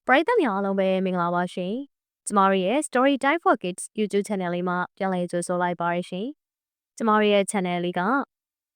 ပရိသတ်များအားလုံးပဲမင်္ဂလာပါရှင်။ကျမတို့ရဲ့ Story Time for Kids YouTube Channel လေးမှာပြန်လည်ကြိုဆိုလိုက်ပါရရှင်။ကျမတို့ရဲ့ Channel လေးက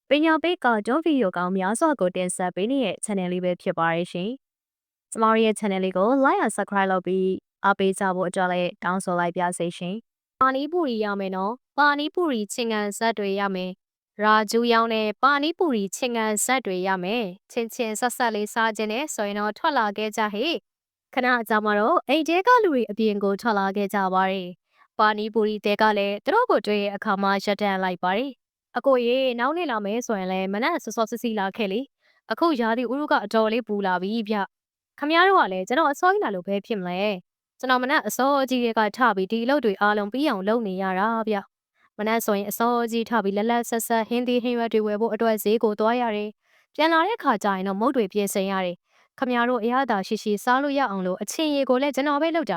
ပညာပေးကာတွန်းဗီဒီယိုကောင်းများစွာကိုတင်ဆက်ပေးနေတဲ့ Channel လေးပဲဖြစ်ပါရရှင်။ကျမတို့ရဲ့ Channel လေးကို Like and Subscribe လုပ်ပြီးအားပေးကြဖို့အတွက်လည်းတောင်းဆိုလိုက်ပါစေရှင်။ပါနီပူရီရမယ်နော်။ပါနီပူရီချင်းကန်ဇက်တွေရမယ်။ရာဂျူရောင်းနဲ့ပါနီပူရီချင်းကန်ဇက်တွေရမယ်။ချင်းချင်းဆက်ဆက်လေးစားခြင်းနဲ့ဆိုရင်တော့ထွက်လာခဲ့ကြဟေ့။ခဏအကြာမှာတော့အိမ်တဲကလူတွေအပြင်ကိုထွက်လာခဲ့ကြပါတယ်။ပါနီပူရီတဲကလည်းသူတို့ကိုတွေ့ရအခါမှာရပ်တန့်လိုက်ပါတယ်။အကိုရေနောက်နေလာမယ်ဆိုရင်လည်းမနက်စောစောစီစီလာခဲ့လေ။အခုရာသီဥတုကအတော်လေးပူလာပြီဗျ။ခမရတို့ကလည်းကျွန်တော်အစောကြီးလာလို့ပဲဖြစ်မလဲ။ကျွန်တော်မနက်အစောကြီးတွေကထပြီးဒီအလုပ်တွေအားလုံးပြီးအောင်လုပ်နေရတာဗျ။မနက်ဆိုရင်အစောကြီးထပြီးလက်လက်ဆက်ဆက်ဟင်းသီးဟင်းရွက်တွေဝယ်ဖို့အတွက်ဈေးကိုသွားရတယ်။ပြန်လာတဲ့ခါကျရင်တော့မုတ်တွေပြင်ဆင်ရတယ်။ခမရတို့အရသာရှိရှိစားလို့ရအောင်လို့အချင်းရီကိုလည်းကျွန်တော်ပဲလုပ်တာ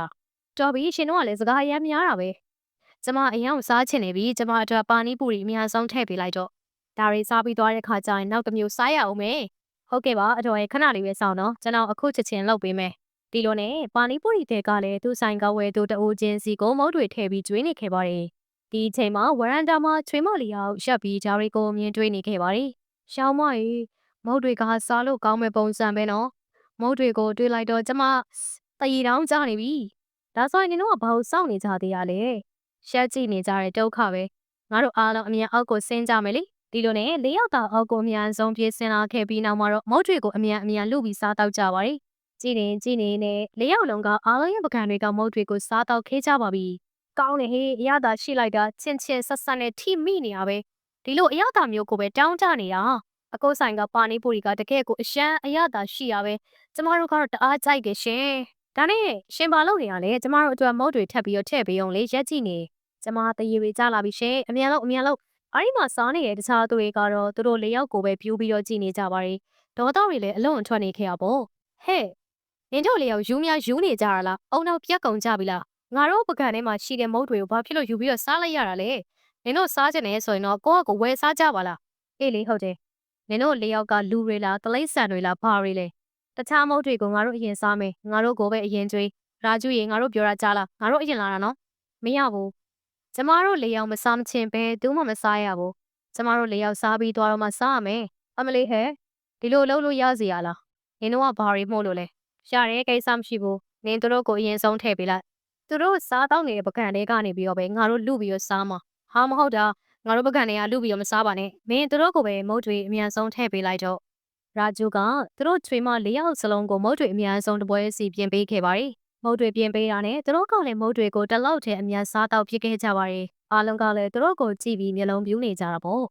တော်ပြီရှင်တို့ကလည်းစကားအများများတာပဲကျမအရင်ကစားချင်နေပြီကျမအတွက်ပါနီပူရီအများဆုံးထည့်ပေးလိုက်တော့ဒါရီစားပြီးသွားတဲ့ခါကျရင်နောက်တစ်မျိုးစားရအောင်မယ်ဟုတ်ကဲ့ပါအတော်ရဲ့ခဏလေးပဲစောင့်တော့ကျွန်တော်အခုချက်ချင်းလုပ်ပေးမယ်ဒီလိုနဲ့ပါနီပူရီတွေကလည်းသူ့ဆိုင်ကဝယ်သူတအိုးချင်းစီကိုမုတ်တွေထည့်ပြီးကျွေးနေခဲ့ပါတယ်ဒီအချိန်မှာဝရန်တာမှာချွေးမလီအောင်ရပ်ပြီးဒါရီကိုမြင်တွေ့နေခဲ့ပါတယ်ရှောင်းမကြီးမုတ်တွေကစားလို့ကောင်းမဲ့ပုံစံပဲနော်မုတ်တွေကိုတွေးလိုက်တော့ကျမတရီတောင်ကြနေပြီဒါဆိုရင်နင်တို့ကဘာလို့စောင့်နေကြသေးရလဲရှက်ကြည့်နေကြတဲ့ဒုက္ခပဲငါတို့အားလုံးအမြန်အောက်ကိုဆင်းကြမယ်လေဒီလိုနဲ့၄ယောက်သာအောက်ကိုအမြန်ဆုံးပြေးဆင်းလာခဲ့ပြီးနောက်မှာတော့မုတ်တွေကိုအမြန်လူပြီးစားတော့ကြပါရီကြည်နေနဲ့၄ယောက်လုံးကအားလုံးရဲ့ပကံတွေကမုတ်တွေကိုစားတော့ခဲကြပါပြီကောင်းနေဟေးအရသာရှိလိုက်တာချင်းဆက်ဆက်နဲ့ထိမိနေရပဲဒီလိုအရသာမျိုးကိုပဲတောင်းတနေတာအကိုဆိုင်ကပါနီပူရီကတကယ်ကိုအရှမ်းအရသာရှိရပဲကျမတို့ကတော့တအားကြိုက်တယ်ရှင်ဒါနဲ့ရှင်ဘာလုပ်နေရလဲကျမတို့အတွက်မုတ်တွေထပ်ပြီးတော့ထည့်ပေးအောင်လေရက်ကြည့်နေကျမတရေတွေကြလာပြီရှင်အမြန်လို့အဲ့ဒီမှာစားနေတဲ့တခြားသူတွေကတော့သူတို့၄ယောက်ကိုပဲပြူးပြီးတော့ကြည့်နေကြပါရီဒေါသတွေလည်းအလုံးအထွက်နေခဲ့ရပေါ့ဟဲ့နင်တို့၄ယောက်ယူနေကြရလားအုံနောက်ပြက်ကုန်ကြပြီလားငါတို့ပကံထဲမှာရှိတဲ့မုတ်တွေကိုဘာဖြစ်လို့ယူပြီးတော့စားလိုက်ရတာလဲနင်တို့စားကြတယ်ဆိုရင်တော့ကိုယ့်အကိုဝယ်စားကြပါလားအေးလေဟုတ်တယ်နင်တို့၄ယောက်ကလူတွေလားတလိမ့်ဆန်တွေလားဘာတွေလဲတခြားမုတ်တွေကိုငါတို့အရင်စားမယ်ငါတို့ကိုပဲအရင်ကျွေးရာကျူရေငါတို့ပြောတာကြားလားငါတို့အရင်လာတာနော်မရဘူးကျမတို့၄ယောက်မစားမချင်းပဲသူမှမစားရဘူးကျမတို့၄ယောက်စားပြီးသွားတော့မှစားရမယ်အမလေးဟဲ့ဒီလိုလုပ်လို့ရစီရလားနင်တို့ကဘာတွေမှုလို့လဲရှာရဲကိစ္စမရှိဘူးနင်တို့ကိုအရင်ဆုံးထည့်ပေးလိုက်သူတို့စားတော့နေတဲ့ပကံတွေကနေပြီးတော့ပဲငါတို့လူပြီးတော့စားမှာဟာမဟုတ်တာငါတို့ပကံတွေကလူပြီးတော့မစားပါနဲ့မင်းတို့ကိုပဲမုတ်တွေအမြန်ဆုံးထည့်ပေးလိုက်တော့ရာဂျူကသူတို့ချွေမ၄ယောက်စလုံးကိုမုတ်တွေအမြန်ဆုံးတပွဲစီပြင်ပေးခဲ့ပါရီမုတ်တွေပြင်ပေးတာနဲ့သူတို့ကလည်းမုတ်တွေကိုတလောက်ထဲအမြန်စားတော့ဖြစ်ခဲ့ကြပါရီအားလုံးကလည်းသူတို့ကိုကြည့်ပြီးမျက်လုံးပြူးနေကြတာပေါ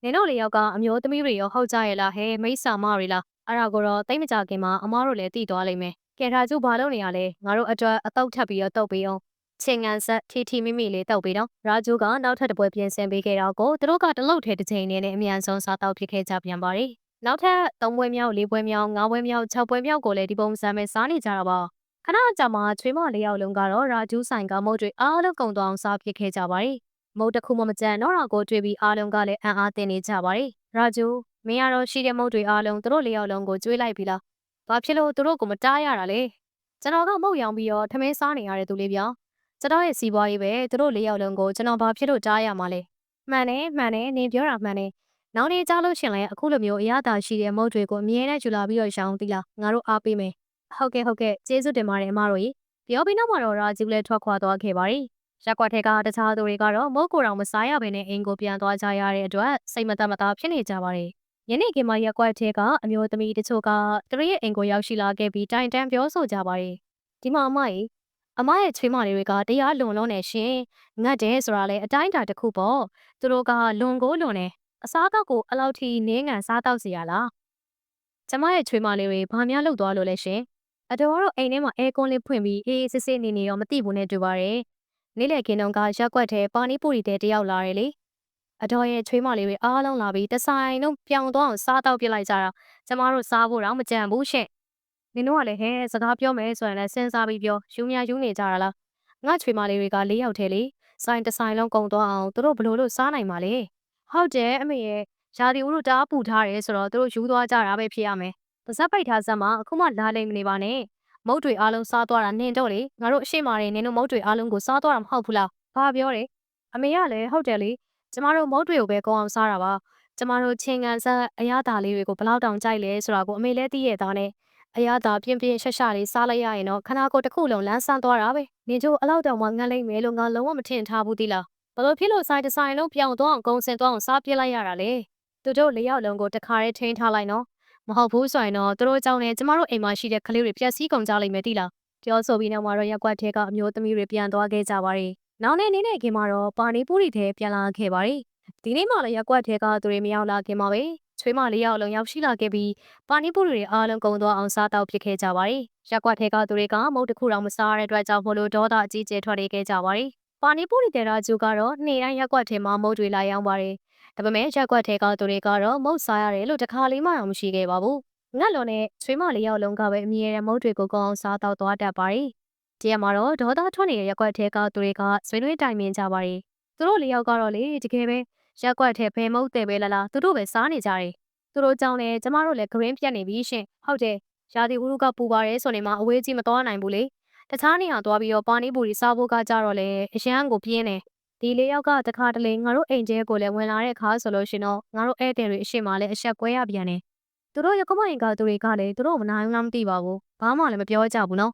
့နင်တို့၄ယောက်ကအမျိုးသမီးတွေရောဟုတ်ကြရဲ့လားဟဲမိတ်ဆာမတွေလားအဲ့ဒါကိုတော့တိတ်မကြခင်မှာအမားတို့လည်းတည်သွားလိမ့်မယ်ကဲရာဂျူဘာလုပ်နေရလဲငါတို့အတွက်အတော့ထပ်ပြီးတော့တုတ်ပေးအောင်ချင်းငန်ဆက်ထီမိမိလေးတုတ်ပေးတော့ရာဂျူကနောက်ထပ်တစ်ပွဲပြင်ဆင်ပေးခဲ့တော့ကိုသူတို့ကတလုတ်ထဲတစ်ချိန်နဲ့အမြန်ဆုံးစားတော့ဖြစ်ခဲ့ကြပြန်ပါရီနောက်ထပ်3ပွဲမြောက်4ပွဲမြောက်5ပွဲမြောက်6ပွဲမြောက်ကိုလည်းဒီပုံစံပဲစားနေကြတာပါခဏကြာမှချွေးမ၄ယောက်လုံးကတော့ရာဂျူးဆိုင်ကမုတ်တွေအားလုံးကုန်သွားအောင်စားဖြစ်ခဲ့ကြပါရီမုတ်တစ်ခုမှမကြံတော့တာကိုတွေ့ပြီးအားလုံးကလည်းအံ့အားသင့်နေကြပါရီရာဂျူးမင်းကတော့ရှိတဲ့မုတ်တွေအားလုံးသူတို့၄ယောက်လုံးကိုကျွေးလိုက်ပြီလားဘာဖြစ်လို့သူတို့ကိုမတားရတာလဲကျွန်တော်ကမုတ်ရောင်ပြီးတော့ထမင်းစားနေရတဲ့သူလေးပြောကျွန်တော်ရဲ့စီးပွားရေးပဲသူတို့၄ယောက်လုံးကိုကျွန်တော်ဘာဖြစ်လို့တားရမှာလဲမှန်တယ်နင်ပြောတာမှန်တယ်နောက်နေ့ကြားလို့ရှင်လဲအခုလိုမျိုးအရသာရှိတဲ့မုတ်တွေကိုအမြဲတမ်းယူလာပြီးတော့ရောင်းသီးလားငါတို့အားပေးမယ်ဟုတ်ကဲ့ကျေးဇူးတင်ပါတယ်အမတို့ကြီးပြောပြီးနောက်မှာတော့ရာဂျူလည်းထွက်ခွာသွားခဲ့ပါရီရက်ကွက်ထဲကတခြားသူတွေကတော့မုတ်ကိုတောင်မစားရဘဲနဲ့အိမ်ကိုပြန်သွားကြရတဲ့အတွက်စိတ်မသက်မသာဖြစ်နေကြပါရီယနေ့ကမှရက်ကွက်ထဲကအမျိုးသမီးတချို့ကသူတို့ရဲ့အိမ်ကိုရောက်ရှိလာခဲ့ပြီးတိုင်တန်းပြောဆိုကြပါရီဒီမှာအမရဲ့ချွေးမလေးတွေကတရားလွန်လုံးနေရှင်ငတ်တယ်ဆိုတာလေအတိုင်းအတာတစ်ခုပေါ့သူတို့ကလွန်ကိုလွန်နေအစားအသောက်ကိုအလောက်ထိနင်းငံစားတော့စီရလားကျမရဲ့ချွေးမလေးတွေဘာများလုပ်သွားလို့လဲရှင်အတော်ကတော့အိမ်ထဲမှာအဲကွန်လေးဖွင့်ပြီးအေးစစ်နေရောမသိဘူးနဲ့တွေ့ပါတယ်နေ့လည်ခင်းတုန်းကရက်ကွက်ထဲပါနီပူရီတဲတယောက်လာတယ်လေအတော်ရဲ့ချွေးမလေးတွေအားလုံးလာပြီးတဆိုင်လုံးပြောင်းသွားအောင်စားတော့ပြလိုက်ကြတာကျမတို့စားဖို့တော့မကြံဘူးရှင်နင်တို့ကလည်းဟဲစကားပြောမယ်ဆိုရင်လည်းစဉ်းစားပြီးပြောယူနေကြတာလားငါချွေးမလေးတွေက၄ယောက်ထဲလေဆိုင်တဆိုင်လုံးကုန်သွားအောင်သူတို့ဘလို့လို့စားနိုင်ပါလေဟုတ်တယ်အမေရဲ့ရာသီဥတုတအားပူထားတယ်ဆိုတော့သူတို့ယူသွားကြတာပဲဖြစ်ရမယ်။ပါဇက်ပိတ်ထားစမ်းမှာအခုမှလာလိမ့်မနေပါနဲ့ မုတ်တွေအားလုံးစားသွားတာနင်တော့လေငါတို့အရှိမတွေနင်တို့မုတ်တွေအားလုံးကိုစားသွားတာမဟုတ်ဘူးလားဘာပြောတယ်အမေကလည်းဟုတ်တယ်လေကျမတို့မုတ်တွေကိုပဲကောင်းအောင်စားတာပါကျမတို့ချင်းကန်ဆက်အရသာလေးတွေကိုဘလောက်တောင်ကြိုက်လဲဆိုတာကိုအမေလည်းသိရသားနဲ့အရသာပြင်းပြင်းရှက်ရှက်လေးစားလိုက်ရရင်တော့ခနာကိုတစ်ခုလုံးလန်းဆန်းသွားတာပဲနင်တို့အလောက်တောင်မှငတ်လိမ့်မယ်လို့ငါလုံးဝမထင်ထားဘူးသီလားဘလို့ဖြစ်လို့ဆိုင်တဆိုင်လုံးပြောင်းသွားအောင်ကုန်းစင်သွားအောင်စားပြစ်လိုက်ရတာလေသူတို့၄ယောက်လုံးကိုတခါတည်းထိန်းထားလိုက်နော်မဟုတ်ဘူးဆိုရင်တော့သူတို့ကြောင့်လည်းကျမတို့အိမ်မှာရှိတဲ့ကလေးတွေပျက်စီးကုန်ကြလိမ့်မယ်တိလားပြောဆိုပြီးနောက်မှာတော့ရက်ကွက်ထဲကအမျိုးသမီးတွေပြန်သွားခဲ့ကြပါရီနောက်နေ့နေ့နဲ့ခင်မှာတော့ပါနီပူရီထဲပြန်လာခဲ့ပါရီဒီနေ့မှလည်းရက်ကွက်ထဲကသူတွေမရောက်လာခင်မှာပဲချွေးမ၄ယောက်လုံးရောက်ရှိလာခဲ့ပြီးပါနီပူရီတွေအားလုံးကုန်သွားအောင်စားတော့ဖြစ်ခဲ့ကြပါရီရက်ကွက်ထဲကသူတွေကမုတ်တစ်ခုတော့မစားရတဲ့အတွက်ကြောင့်ဘလို့ဒေါသအကြီးကျယ်ထွက်နေခဲ့ကြပါရီပါနီပူရီတဲရာကျူကတော့နေ့တိုင်းရက်ကွက်ထဲမှာမုတ်တွေလာရောက်ပါရီဒါပေမဲ့ရက်ကွက်ထဲကသူတွေကတော့မုတ်စားရတယ်လို့တခါလေးမှတော့မရှိခဲ့ပါဘူးငတ်လုံးနဲ့ချွေးမလေးယောက်လုံးကပဲအမြဲတမ်းမုတ်တွေကိုကောင်းအောင်စားတော့သွားတတ်ပါရီဒီရက်မှာတော့ဒေါသထွက်နေတဲ့ရက်ကွက်ထဲကသူတွေကဆွေးနွေးတိုင်ပင်ကြပါရီသူတို့လေးယောက်ကတော့လေတကယ်ပဲရက်ကွက်ထဲဘယ်မုတ်တယ်ပဲလားသူတို့ပဲစားနေကြတယ်သူတို့ကြောင့်လည်းကျမတို့လည်းဂရင်းပြတ်နေပြီရှင်ဟုတ်တယ်ရာသီဥတုကပူပါတယ်ဆိုနေမှအဝေးကြီးမသွားနိုင်ဘူးလေတခြားနေရာသွားပြီးတော့ပါနီပူရီစားဖို့ကကြတော့လေအရန်ကိုပြင်းတယ်ဒီလေးယောက်ကတခါတလေငါတို့အိမ်ကျဲကိုလည်းဝင်လာတဲ့ခါဆိုလို့ရှင်တော့ငါတို့ဧည့်သည်တွေအရှိမလည်းအဆက်ကွဲရပြန်တယ်သူတို့ရကမင်ကသူတွေကလည်းသူတို့မနိုင်ဘူးလားမသိပါဘူးဘာမှလည်းမပြောကြဘူးနော်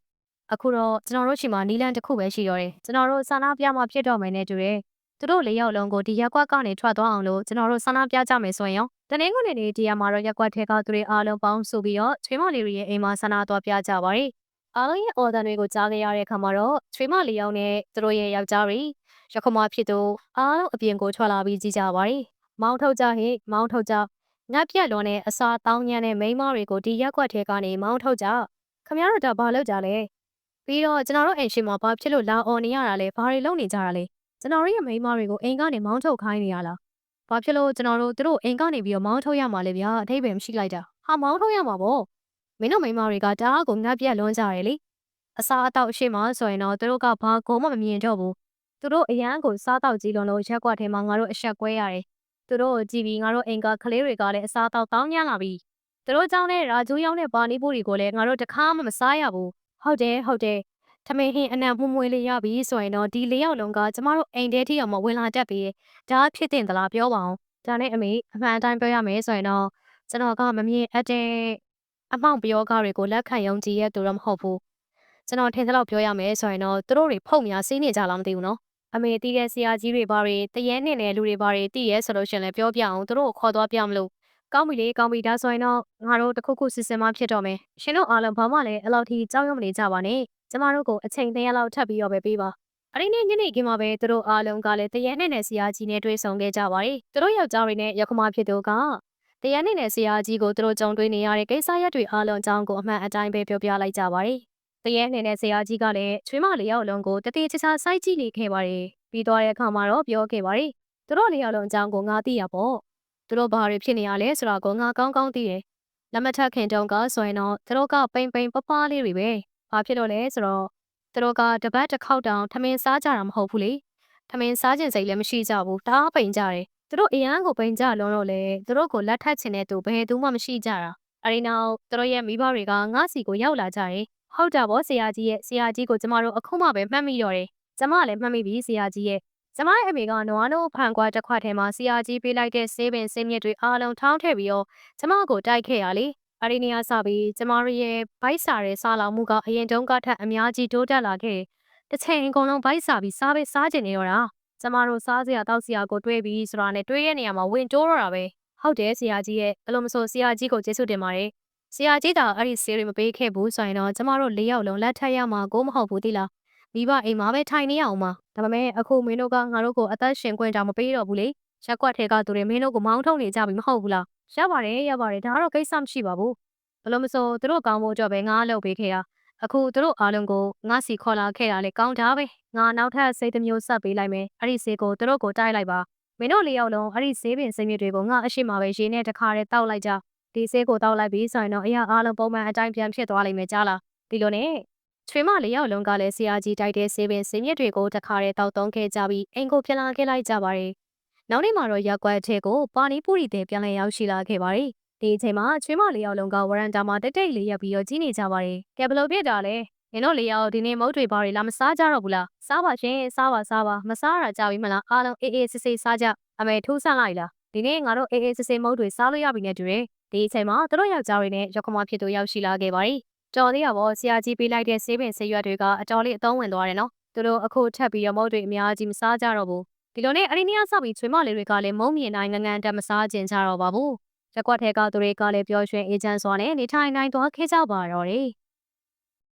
အခုတော့ကျွန်တော်တို့ရှိမှနီလန်တစ်ခုပဲရှိတော့တယ်ကျွန်တော်တို့ဆန္ဒပြမှဖြစ်တော့မယ်နဲ့တူတယ်သူတို့၄ယောက်လုံးကိုဒီရက်ကွက်ကနေထွက်သွားအောင်လို့ကျွန်တော်တို့ဆန္ဒပြကြမယ်ဆိုရင်ရောတနင်္ဂနွေနေ့ဒီရက်မှာတော့ရက်ကွက်ထဲကသူတွေအားလုံးပေါင်းစုပြီးတော့ချွေးမလေးတွေရဲ့အိမ်မှာဆန္ဒသွားပြကြပါရီအားလုံးရဲ့အော်ဒန်တွေကိုကြားခဲ့ရတဲ့အခါမှာတော့ချွေးမလေးယောက်နဲ့သူတို့ရဲ့ယောက်ျားတွေရခမဖြစ်သူအားလုံးအပြင်ကိုထွက်လာပြီးကြည့်ကြပါရီမောင်းထုတ်ကြဟိမောင်းထုတ်ကြငါပြက်လွန်တဲ့အစာတောင်းညံတဲ့မိန်းမတွေကိုဒီရက်ကွက်ထဲကနေမောင်းထုတ်ကြခမရတို့ကဘာလုပ်ကြလဲပြီးတော့ကျွန်တော်တို့အိမ်ရှိမှာဘာဖြစ်လို့လာအော်နေရတာလဲဘာတွေလုပ်နေကြတာလဲကျွန်တော်တို့ရဲ့မိန်းမတွေကိုအိမ်ကနေမောင်းထုတ်ခိုင်းနေရလားဘာဖြစ်လို့ကျွန်တော်တို့သူတို့အိမ်ကနေပြီးတော့မောင်းထုတ်ရမှာလဲဗျာအထိပ္ပယ်မရှိလိုက်တာဟာမောင်းထုတ်ရမှာပေါ့မင်းတို့မိန်းမတွေကတအားကိုငတ်ပြက်လွန်းကြတယ်လေအစားအသောက်အရှိမဆိုရင်တော့သူတို့ကဘာကိုမှမမြင်တော့ဘူးသူတို့အရန်ကိုစားတော့ကြီးလွန်လို့ရက်ကွက်ထဲမှာငါတို့အဆက်ကွဲရတယ်သူတို့ကိုကြည့်ပြီးငါတို့အိမ်ကကလေးတွေကလည်းအစားတော့တောင်းညံ့လာပြီသူတို့ကြောင့်လည်းရာဂျူးရောင်းတဲ့ပါနီပူတွေကိုလည်းငါတို့တခါမှမစားရဘူးဟုတ်တယ်ဟုတ်တယ်ထမင်းဟင်းအနံမှုမွေးလေးရပြီဆိုရင်တော့ဒီ၄ယောက်လုံးကကျမတို့အိမ်ထဲထိအောင်မဝင်လာတတ်ပြီဒါဖြစ်တင်သလားပြောပါအောင်ဒါနဲ့အမေအမှန်အတိုင်းပြောရမယ်ဆိုရင်တော့ကျွန်တော်ကမမြင်အပ်တဲ့အမောင့်ပြောကားတွေကိုလက်ခံယုံကြည်ရသူတော့မဟုတ်ဘူးကျွန်တော်ထင်သလောက်ပြောရမယ်ဆိုရင်တော့သူတို့တွေဖုတ်များစီးနေကြလားမသိဘူးနော်အမေတီးတဲ့ဆရာကြီးတွေဘာတွေတရေနဲ့နဲ့လူတွေဘာတွေတီးရဲဆိုလို့ရှင်လည်းပြောပြအောင်သူတို့ကိုခေါ်သွားပြမလို့ကောင်းပြီလေကောင်းပြီဒါဆိုရင်တော့ငါတို့တခုခုစစ်စင်မှဖြစ်တော့မယ်ရှင်တို့အားလုံးဘာမှလည်းအလောက်ထိကြောက်ရွံ့မနေကြပါနဲ့ကျမတို့ကိုအချိန်3ရက်လောက်ထပ်ပြီးတော့ပဲပေးပါအဲ့ဒီနေ့ညနေခင်းမှာပဲသူတို့အားလုံးကလည်းတရေနဲ့နဲ့ဆရာကြီးနဲ့တွေ့ဆုံခဲ့ကြပါတယ်သူတို့ယောက်ျားတွေနဲ့ရခမဖြစ်သူကတရေနဲ့နဲ့ဆရာကြီးကိုသူတို့ကြုံတွေ့နေရတဲ့ကိစ္စရပ်တွေအားလုံးအကြောင်းကိုအမှန်အတိုင်းပဲပြောပြလိုက်ကြပါတယ်တရေနဲ့နဲ့ဆရာကြီးကလည်းချွေးမလေးယောက်လုံးကိုတတိချာချာစိုက်ကြည့်နေခဲ့ပါတယ်ပြီးတော့တဲ့အခါမှာတော့ပြောခဲ့ပါတယ်သူတို့လေးယောက်လုံးအကြောင်းကိုငါသိရပေါ့သူတို့ဘာတွေဖြစ်နေရလဲဆိုတာကိုငါကောင်းကောင်းသိတယ်လက်မထက်ခင်တုန်းကဆိုရင်တော့သူတို့ကပိန်ပိန်ပပလေးတွေပဲဘာဖြစ်လို့လဲဆိုတော့သူတို့ကတပတ်တစ်ခေါက်တောင်ထမင်းစားကြတာမဟုတ်ဘူးလေထမင်းစားခြင်းစိတ်လည်းမရှိကြဘူးတအားပိန်ကြတယ်သူတို့အရန်ကိုပိန်ကြလုံးတော့လေသူတို့ကိုလက်ထက်ချင်တဲ့သူဘယ်သူမှမရှိကြတာအဲဒီနောက်သူတို့ရဲ့မိဘတွေကငါ့စီကိုရောက်လာကြတယ်ဟုတ်တာပေါ့ဆရာကြီးရဲ့ဆရာကြီးကိုကျမတို့အခုမှပဲမှတ်မိတော့တယ်ကျမလည်းမှတ်မိပြီဆရာကြီးရဲ့ကျမရဲ့အမေကနွားနိုးဖန်ကွာတစ်ခွက်ထဲမှာဆရာကြီးပေးလိုက်တဲ့ဆေးပင်ဆေးမြစ်တွေအားလုံးထောင်းထည့်ပြီးတော့ကျမကိုတိုက်ခဲ့ရလေအဲ့ဒီနေရာစပြီးကျမတို့ရဲ့ဗိုက်စာတဲ့စားလောင်မှုကအရင်တုန်းကထက်အများကြီးတိုးတက်လာခဲ့တစ်ချိန်အကုန်လုံးဗိုက်စာပြီးစားပဲစားကျင်နေတော့တာကျမတို့စားစရာတောက်စရာကိုတွေးပြီးဆိုတာနဲ့တွေးရနေရမှာဝင်တိုးတော့တာပဲဟုတ်တယ်ဆရာကြီးရဲ့အလိုမဆိုဆရာကြီးကိုကျေးဇူးတင်ပါတယ်ဆရာကြီးကအဲ့ဒီဆေးတွေမပေးခဲ့ဘူးဆိုရင်တော့ကျမတို့၄ယောက်လုံးလက်ထက်ရမှာကိုမဟုတ်ဘူးတိလားမိဘအိမ်မှာပဲထိုင်နေရအောင်ပါဒါပေမဲ့အခုမင်းတို့ကငါတို့ကိုအသက်ရှင်ခွင့်တောင်မပေးတော့ဘူးလေရက်ကွက်ထဲကသူတွေမင်းတို့ကိုမောင်းထုတ်နေကြပြီမဟုတ်ဘူးလားရပါတယ်ဒါကတော့ကိစ္စမရှိပါဘူးဘလို့မဆိုသူတို့ကောင်းဖို့အတွက်ပဲငါလုပ်ပေးခဲ့တာအခုသူတို့အားလုံးကိုငါစီခေါ်လာခဲ့တာလေကောင်းတာပဲငါနောက်ထပ်စိတ်တစ်မျိုးဆက်ပေးလိုက်မယ်အဲ့ဒီဆေးကိုသူတို့ကိုတိုက်လိုက်ပါမင်းတို့၄ယောက်လုံးအဲ့ဒီဆေးပင်စိတ်မြစ်တွေကိုငါအရှိမပဲရေနဲ့တခါတည်းတောက်လိုက်ကြဒီဆေးကိုတောက်လိုက်ပြီးဆိုရင်တော့အရာအားလုံးပုံမှန်အတိုင်းပြန်ဖြစ်သွားလိမ့်မယ်ကြားလားဒီလိုနဲ့ချွေးမ၄ယောက်လုံးကလည်းဆရာကြီးတိုက်တဲ့ဆေးပင်စိတ်မြစ်တွေကိုတခါတည်းတောက်သုံးခဲ့ကြပြီးအိမ်ကိုပြန်လာခဲ့လိုက်ကြပါတယ်နောက်နေ့မှာတော့ရက်ကွက်ထဲကိုပါနီပူရီတဲ့ပြန်လည်ရောက်ရှိလာခဲ့ပါတယ် ဒီအချိန်မှာချွေးမလေးယောက်လုံးကဝရန်တာမှာတိတ်တိတ်လေးရက်ပြီးတော့ကြီးနေကြပါတယ်ကဲဘလို့ဖြစ်တာလဲနင်တို့လေးယောက်ဒီနေ့မုတ်တွေဘာတွေလာမစားကြတော့ဘူးလားစားပါရှင်စားပါမစားရတာကြပြီမလားအားလုံးအေးအေးဆေးဆေးစားကြအမေထူးဆန်းလိုက်လားဒီနေ့ငါတို့အေးအေးဆေးဆေးမုတ်တွေစားလို့ရပြီနဲ့တူတယ်ဒီအချိန်မှာသူတို့ယောက်ျားတွေနဲ့ရောက်ခမဖြစ်သူရောက်ရှိလာခဲ့ပါတယ်တော်သေးရပါဆရာကြီးပေးလိုက်တဲ့ဆေးပင်ဆေးရွက်တွေကအတော်လေးအသုံးဝင်သွားတယ်နော်သူတို့အခုထပ်ပြီးတော့မုတ်တွေအများကြီးမစားကြတော့ဘူးဒီလိုနဲ့အရင်ကစပြီးချွေးမလေးတွေကလည်းမုံမြင်တိုင်းငငန်းတက်မစားကျင်ကြတော့ပါဘူးရက်ကွက်ထဲကသူတွေကလည်းပျော်ရွှင်အေးချမ်းစွာနဲ့နေထိုင်နိုင်သွားခဲ့ကြပါတော့တယ်